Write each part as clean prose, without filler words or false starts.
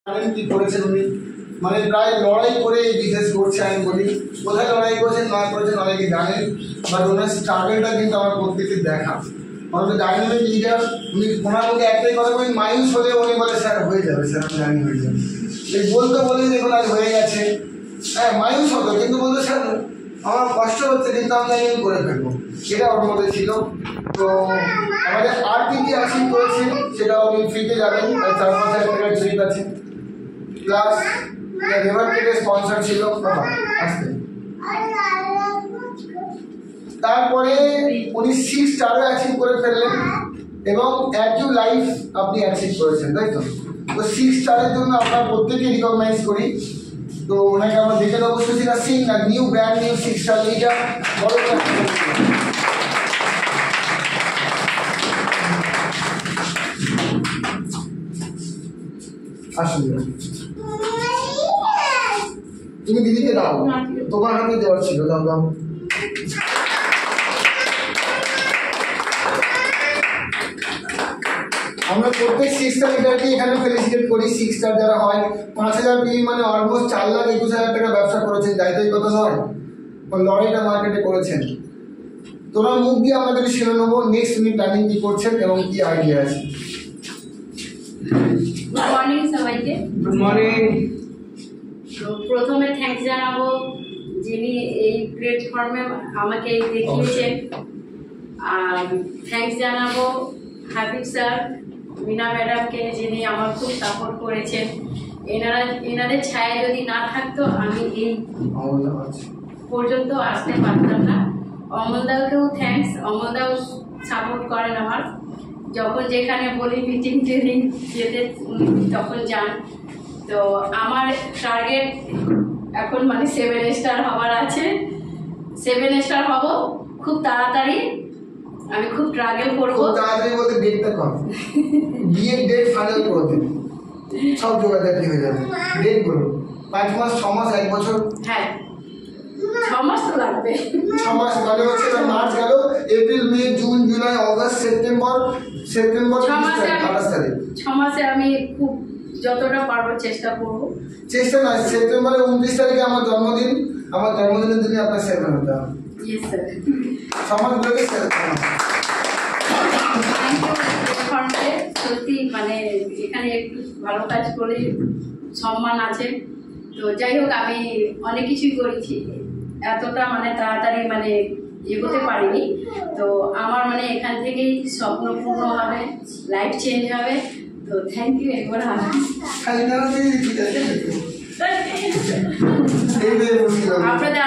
কি করেছেন উনি, মানে প্রায় লড়াই করে বিজনেস করছে। আমি বলি কোথায় লড়াই করেছেন না করেছেন অনেকে জানেন, বাট ওনার স্ট্রাগলটা কিন্তু আমার প্রত্যেকের দেখা। অনেক ডাইনামিক লিডার উনি, ওনার মধ্যে একটাই কথা বলেন, মাইন্স হলে উনি বলে স্যার হয়ে যাবে, স্যার আমি জানি হয়ে যাবে। এই বলতে বলে দেখুন আজ হয়ে গেছে। হ্যাঁ মাইন্স হতো কিন্তু বলতো স্যার আমার কষ্ট হচ্ছে কিন্তু আমি জানি করে ফেলবো, সেটা ওর মধ্যে ছিল। তো আমাদের আর কি কি অ্যাচিভ করেছে সেটাও উনি ফ্রিতে যাবেন, তাই 4-5 হাজার টাকার ট্রিপ আছে, প্লাস লেবার থেকে স্পন্সর ছিল। আসতে তারপরে উনি 6 স্টারও অ্যাচিভ করে ফেললেন এবং অ্যাকিউ লাইফ আপনি অ্যাচিভ করেছেন, তাই তো? তো 6 স্টারের জন্য আমরা প্রত্যেকে রিকগনাইজ করি। তো ওনাকে আমরা দেখে অবশ্যই সেটা সিং না new brand new 6 star leader বড় আসলে তুমি দিদিকে দাও, তোমার হাতে দেওয়ার ছিল, দাও দাও। আমরা প্রত্যেক 6 স্টার লিডারকে এখানে ফেলিসিটেট করি। 6 স্টার যারা হয় 5,000 পিবি মানে অলমোস্ট 4,21,000 টাকা ব্যবসা করেছেন, যাই তাই কথা নয়, লড়াইটা মার্কেটে করেছেন। তোমরা মুখ দিয়ে আমাদের শুনে নেবো নেক্সট উনি প্ল্যানিং কি করছেন এবং কি আইডিয়া আছে। গুড মর্নিং সবাইকে। Good morning. তো প্রথমে থ্যাঙ্কস জানাবো যিনি এই প্ল্যাটফর্মে আমাকে দেখিয়েছেন, আর থ্যাঙ্কস জানাবো হাবিব স্যার, মিনা ম্যাডামকে যিনি আমার খুব সাপোর্ট করেছেন। এনাদের ছায়া যদি না থাকতো আমি এই পর্যন্ত আসতে পারতাম না। অমলদাকেও থ্যাঙ্কস, অমলদাও সাপোর্ট করেন আমার, যখন যেখানে বলি মিটিং ট্রেনিং যেতে তখন যান। তো আমার টার্গেট এখন মানে 7 স্টার হবার আছে, 7 স্টার হব খুব তাড়াতাড়ি। আমি খুব ট্রাগল করবো। তাড়াতাড়ি বলতে ডেটটা কম, বিয়ের ডেট ফাইনাল করে দিন, সব যোগাযোগ হয়ে যাবে। ডেট বলুন, 5 মাস 6 মাস 1 বছর? হ্যাঁ 6 মাস তো লাগবে। 6 মাস মানে হচ্ছে মার্চ গেল, April May June July August September 28 তারিখ। 6 মাসে আমি খুব যতটা পারবো চেষ্টা করবো। চেষ্টা নয়, সেপ্টেম্বরের 29 তারিখে আমার জন্মদিন, আমার জন্মদিনের দিনে আপনার সেভেন হতে হবে। Yes sir. 6 মাস ধরে সত্যি মানে এখানে একটু ভালো কাজ করে সম্মান আছে। তো যাই হোক আমি অনেক কিছুই করেছি, এতটা মানে তাড়াতাড়ি মানে এগোতে পারিনি। তো আমার মানে এখান থেকেই স্বপ্ন পূর্ণ হবে, লাইফ চেঞ্জ হবে। তো থ্যাংক ইউ একবার। আপনাদের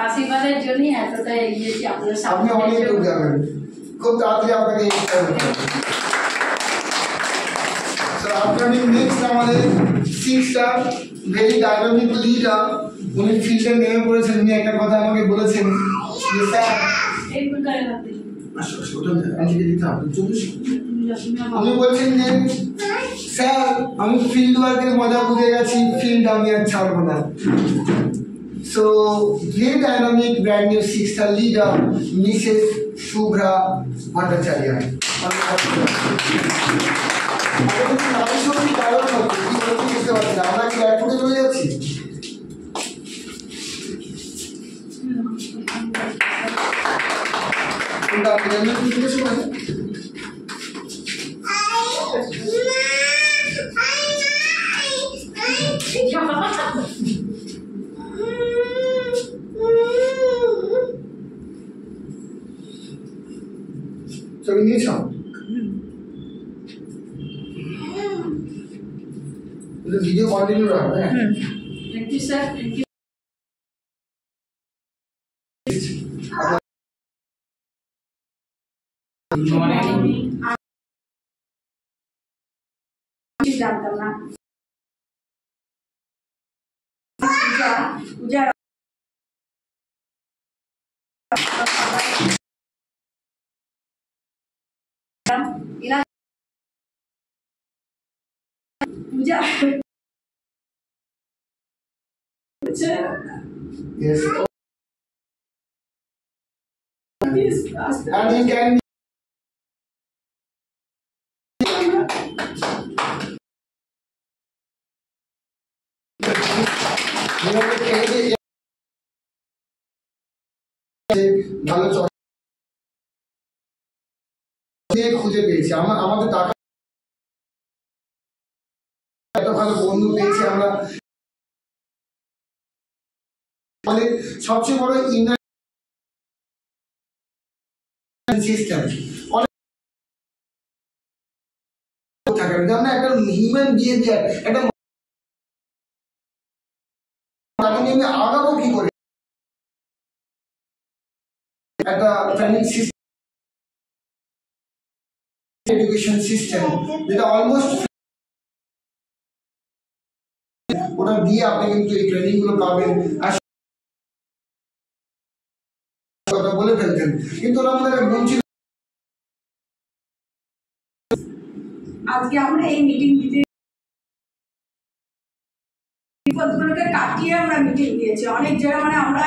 আশীর্বাদের জন্যই এতটা এগিয়েছি আপনার সামনে। অনেক লোক যাবেন, খুব তাড়াতাড়ি আপনাকে আপকামিং নেক্সট আমাদের 6 স্টার ভেরি ডাইনামিক লিডার, উনি ফিল্ডে নেমে পড়েছেন। উনি একটা কথা আমাকে বলেছেন যে স্যার উনি বলছেন যে স্যার আমি ফিল্ড ওয়ার্কের মজা বুঝে গেছি, ফিল্ড আমি আর ছাড়বো না। So very dynamic brand new 6 star leader Mrs Shubhra Bhattacharya. আমরা কি এয়ারপোর্টে চলে যাচ্ছি? ছবি নিয়েছ? ভিডিও কন্টিনিউ রাখবে। Thank you sir. Thank you. জানতাম না পূজা Yes. And you can ভালো খুঁজে পেয়েছি আমাদের টাকা এত ভালো বন্ধু পেয়েছি আমরা। মানে সবচেয়ে বড় সিস্টেম অনেক থাকে যেমন একটা হিউম্যান বিহেভিয়ার একটা তাকে নিয়ে আগাবো কি করে একটা ট্রেনিং সিস্টেম এডুকেশন সিস্টেম যেটা অলমোস্ট ওটা দিয়ে আপনি কিন্তু এই ট্রেনিং গুলো পাবেন আর কথা বলে ফেলতেন কিন্তু ওরা আমাদের বঞ্চিত। আজকে আমরা এই মিটিং দিতে বিপদগুলোকে কাটিয়ে আমরা মিটিং দিয়েছি অনেক জায়গায় মানে আমরা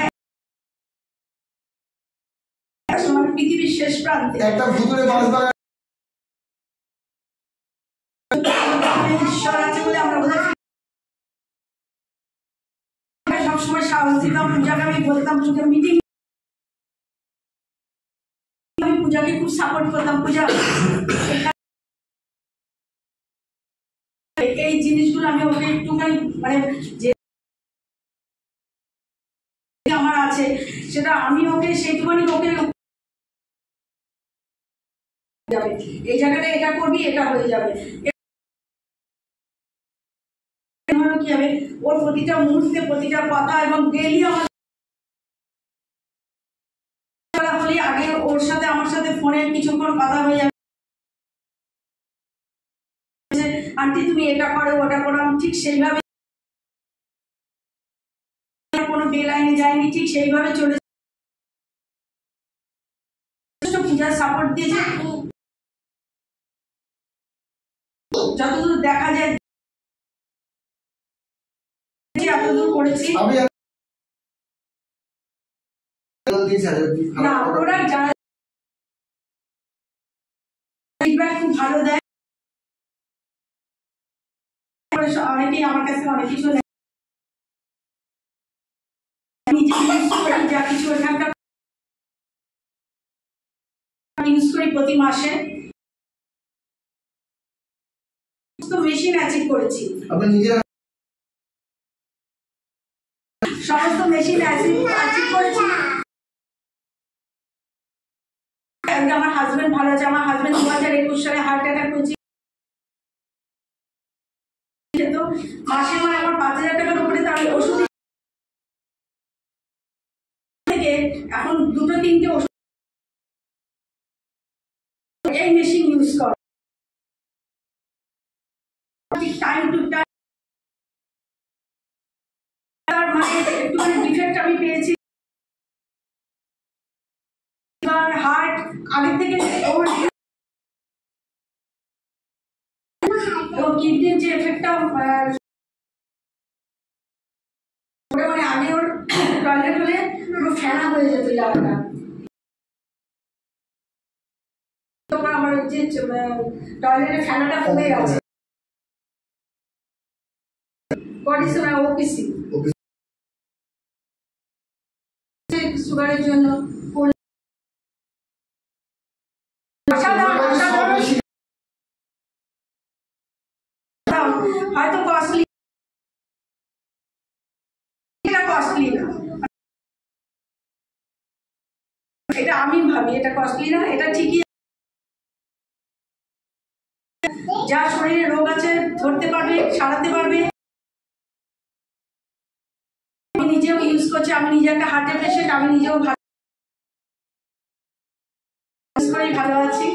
পৃথিবীর শেষ প্রান্তে একটা ভুতুরে বাঁশবাগান ঈশ্বর আছে বলে আমরা বোধহয় সবসময় সাহস দিতাম পূজাকে আমি বলতাম পূজা মিটিং আমি পূজাকে খুব সাপোর্ট করতাম পূজা এই জিনিসগুলো আমি ওকে একটুখানি মানে যে আমার আছে সেটা আমি ওকে সেইটুখানি ওকে যাবে এই জায়গাটা এটা করবি এটা হয়ে যাবে কি হবে ওর প্রতিটা মুহূর্তে প্রতিটা কথা এবং ডেইলি আমার হলে আগে ওর সাথে আমার সাথে ফোনে কিছুক্ষণ কথা হয়ে যাবে আন্টি তুমি এটা করো ওটা করো আমি ঠিক সেইভাবে কোনো বেলাইনে যায়নি ঠিক সেইভাবে চলে পূজার সাপোর্ট দিয়েছে যতদূর দেখা যায় এতদূর করেছি না ওরা যারা ফিডব্যাক খুব ভালো দেয় অনেকেই আমার কাছে অনেক কিছু নিজে ইউজ করি যা কিছু এখানকার ইউজ করি প্রতি মাসে মেশিন অ্যাচিভ করেছি সমস্ত মেশিন অ্যাচিভ করেছি আমার হাজবেন্ড ভালো আছে আমার হাজবেন্ড 2021 সালে হার্ট অ্যাটাক হয়েছে মাসে মাসে আমার 5,000 টাকার উপরে তার ওষুধ থেকে এখন 2-3টে ওষুধ এই মেশিন ইউজ কর টাইম টু টাইম তার মানে একটুখানি ডিফেক্ট আমি পেয়েছি হার্ট আগে থেকে ওর কিডনির যে এফেক্টটা ওটা মানে আগে ওর টয়লেট হলে পুরো ফেনা হয়ে যেত জায়গাটা তখন আমার যে টয়লেটের ফেনাটা কমে গেছে ওপিসি সুগারের জন্য হয়তো কস্টলি না এটা আমি ভাবি এটা কস্টলি না এটা ঠিকই যা শরীরে রোগ আছে ধরতে পারবে সারাতে পারবে আমি নিজেও ইউজ করছি আমি নিজে একটা হার্টের পেশেন্ট আমি নিজেও ভালো আছি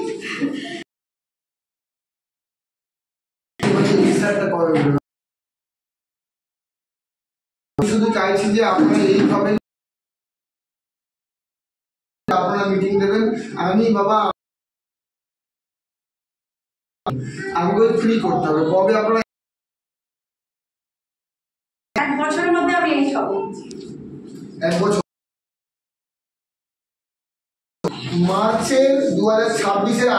শুধু চাইছি যে আপনারা এইভাবে আপনারা মিটিং দেবেন আমি বাবা আমাকে ফ্রি করতে হবে কবে আপনারা 1 বছরের মধ্যে আমি এই সব 1 বছর মার্চের 2026-এর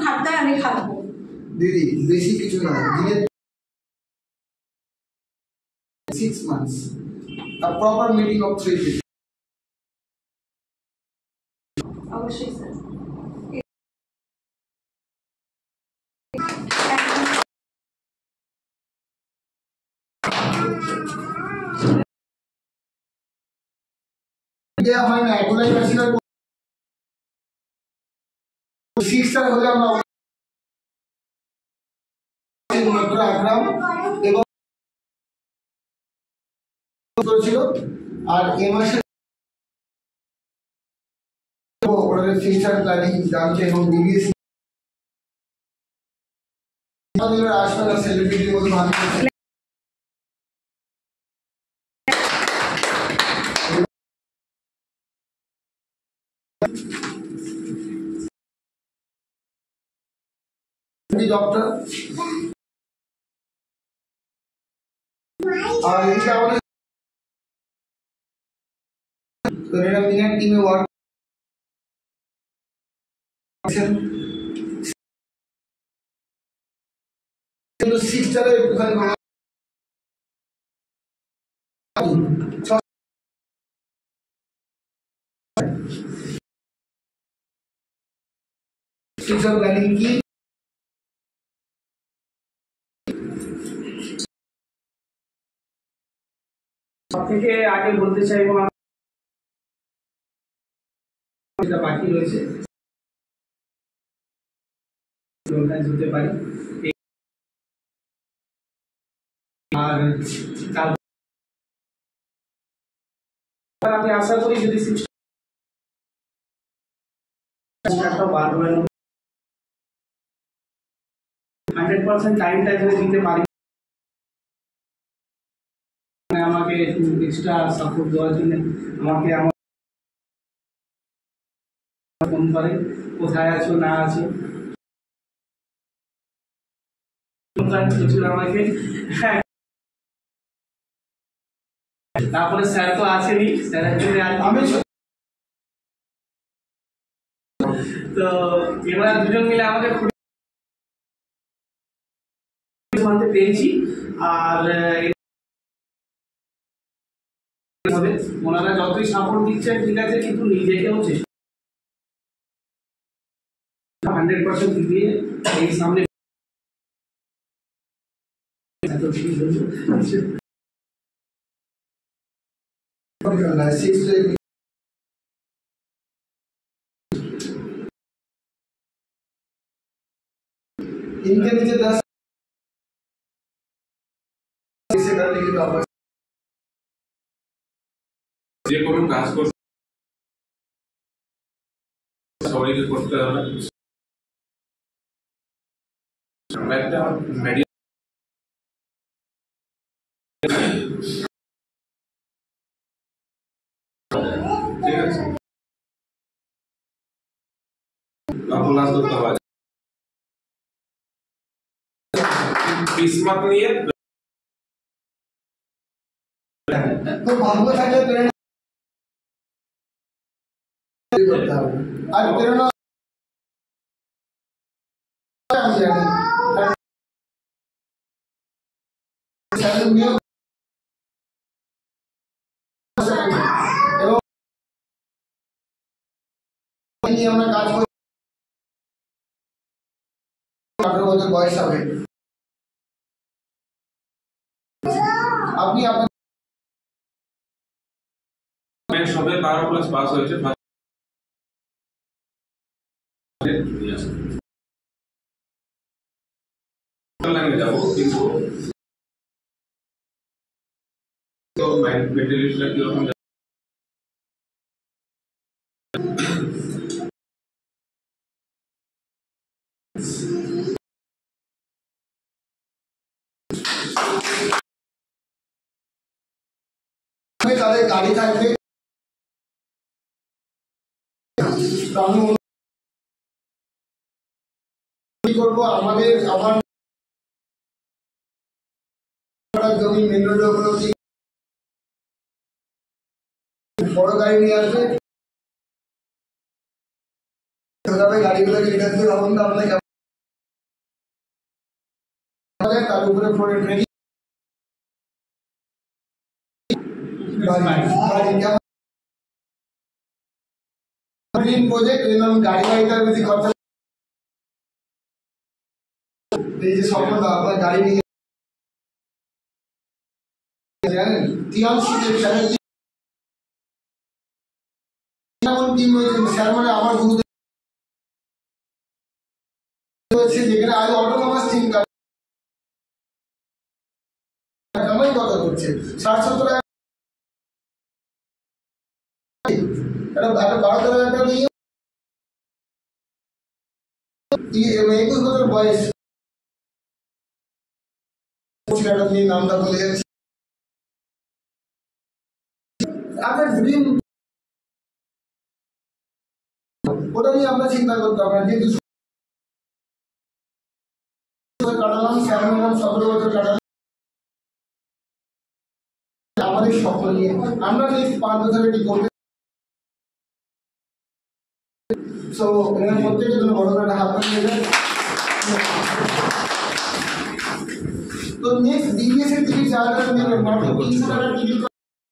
খাদ্য আমি খাবো দিদি বেশি কিছু না দিনে 6 months. A proper meeting of 3 people. অবশ্যই স্যার। দেওয়া হয় না, এগুলাই কনসিডার 6 স্টার হলে আমরা মাত্র আকরাম এবং করেছিল। আর এই মাসে ওদের ফিউচার প্ল্যানিং জানতে এবং বিবিএস আসবে না সেলিব্রিটির মতো ভালো ডক্টর। আর এটা আমাদের টিমে ওয়ার্ক কিন্তু 6 স্টারে একটুখানি ফিউচার প্ল্যানিং কি থেকে আগে বলতে চাইবো যেটা বাকি রয়েছে যেতে পারি। আর আমি আশা করি যদি 100% টাইমটা যদি দিতে পারি আমাকে এক্সট্রা সাপোর্ট দেওয়ার জন্য আমাকে আমার ফোন করে কোথায় আছো না আছো আমাকে। তারপরে স্যার তো আছেনই, স্যারের জন্য আমি তো এবার দুজন মিলে আমাকে মানতে পেরেছি। আর ওনারা যতই সাপোর্ট দিচ্ছেন ঠিক আছে, কিন্তু নিজেকেও 100% দিয়ে এই সামনে इनके नीचे 10 से करने की तो आप যে কোনো কাজ করতে সবাইকে করতে হবে। আমরা একটা মিডিয়া ঠিক আছে ক্লাস করতে হবে বিস্মাত নিয়ে तो भाग्य থাকলে প্রেরণা করতে হবে। আর প্রেরণা আমি জানি এবং আমরা কাজ করি 18 বছর বয়স হবে। আপনি আপনার সবে 12 ক্লাস পাস হয়েছে লাইনে যাবো, কিন্তু তো মেন্টালিটিটা কিরকম তাদের গাড়ি থাকবে, আমি করবো আমাদের আমার জমি মেন রোডে বড় গাড়ি নিয়ে আসবে, গাড়িগুলোকে এটা দিয়ে ভাবুন তো আপনাকে তার উপরে ফ্লোরে ট্রেনিং গ্রিন প্রজেক্ট এর নাম গাড়ি বাড়িটার বেশি খরচা এই যে স্বপ্নটা আপনার গাড়ি নিয়ে জানেন তিয়ান শীতের চ্যানেল এমন টিম হয়েছে স্যার মানে আমার গুরুদেব হচ্ছে যেখানে আজ অটোনোমাস টিম কামাই কথা করছে 60-70 একটা 12-13 একটা নিয়ে 21 বছর বয়স নিয়ে নামটা বলে যাচ্ছে আপনার ড্রিম ওটা নিয়ে আমরা চিন্তা করতে হবে যেহেতু কাটালাম 17 বছর কাটালাম আমাদের স্বপ্ন নিয়ে আমরা নেক্সট 5 বছরে কি করতে সো এখানে প্রত্যেকের জন্য বড় একটা হাত নিয়ে যান তো নেক্সট ডিবিএস এর টিকিট যারা নেবেন মাত্র 300 টাকার টিকিট